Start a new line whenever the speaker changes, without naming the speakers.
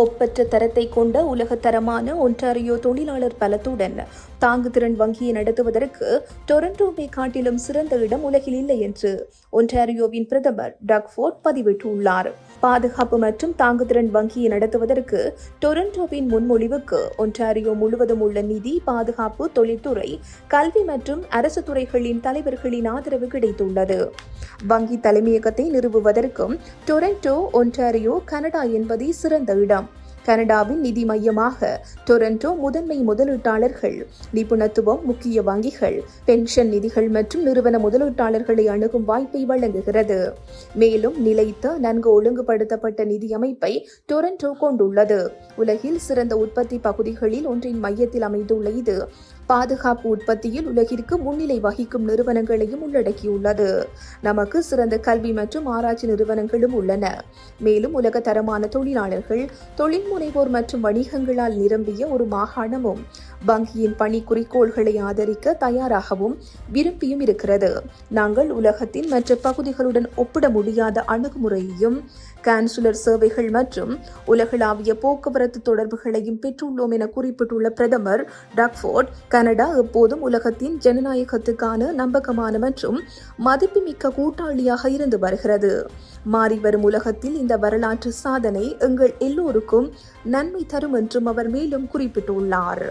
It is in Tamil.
ஒப்பற்ற தரத்தை கொண்ட உலகத்தரமான ஒன்டாரியோ தொழிலாளர் பலத்துடன் தாங்குதிறன் வங்கியை நடத்துவதற்கு டொரண்டோவை காட்டிலும் சிறந்த இடம் உலகில் இல்லை என்று ஒன்டாரியோவின் பிரதமர் டக் ஃபோர்ட் பதிவிட்டுள்ளார். பாதுகாப்பு மற்றும் தாங்குதிறன் வங்கியை நடத்துவதற்கு டொரண்டோவின் முன்மொழிவுக்கு ஒன்டாரியோ முழுவதும் உள்ள நிதி, பாதுகாப்பு, தொழில்துறை, கல்வி மற்றும் அரசு துறைகளின் தலைவர்களின் ஆதரவு கிடைத்துள்ளது. வங்கி தலைமையகத்தை நிறுவுவதற்கும் டொரண்டோ, ஒன்டாரியோ, கனடா என்பதே சிறந்த இடம். கனடாவின் நிதி மையமாக டொரண்டோ முதன்மை முதலீட்டாளர்கள், நிபுணத்துவம், முக்கிய வங்கிகள், பென்ஷன் நிதிகள் மற்றும் நிறுவன முதலீட்டாளர்களை அணுகும் வாய்ப்பை வழங்குகிறது. மேலும் நிலைத்த, நன்கு ஒழுங்குபடுத்தப்பட்ட நிதி அமைப்பை டொரண்டோ கொண்டுள்ளது. உலகில் சிறந்த உற்பத்தி பகுதிகளில் ஒன்றின் மையத்தில் அமைந்துள்ள இது பாதுகாப்பு உற்பத்தியில் உலகிற்கு முன்னிலை வகிக்கும் நிறுவனங்களையும் உள்ளடக்கியுள்ளது. நமக்கு சிறந்த கல்வி மற்றும் ஆராய்ச்சி நிறுவனங்களும் உள்ளன. மேலும் உலக தரமான தொழிலாளர்கள், தொழில் முனைவோர் மற்றும் வணிகங்களால் நிரம்பிய ஒரு மாகாணமும் வங்கியின் பணி குறிக்கோள்களை ஆதரிக்க தயாராகவும் விரும்பியும் இருக்கிறது. நாங்கள் உலகத்தின் மற்ற பகுதிகளுடன் ஒப்பிட முடியாத அணுகுமுறையையும் கான்சுலர் சேவைகள் மற்றும் உலகளாவிய போக்குவரத்து தொடர்புகளையும் பெற்றுள்ளோம் என குறிப்பிட்டுள்ள பிரதமர் டக் ஃபோர்ட், கனடா எப்போதும் உலகத்தின் ஜனநாயகத்துக்கான நம்பகமான மற்றும் மதிப்புமிக்க கூட்டாளியாக இருந்து வருகிறது. மாறிவரும் உலகத்தில் இந்த வரலாற்று சாதனை எங்கள் எல்லோருக்கும் நன்மை தரும் என்றும் அவர் மேலும் குறிப்பிட்டுள்ளார்.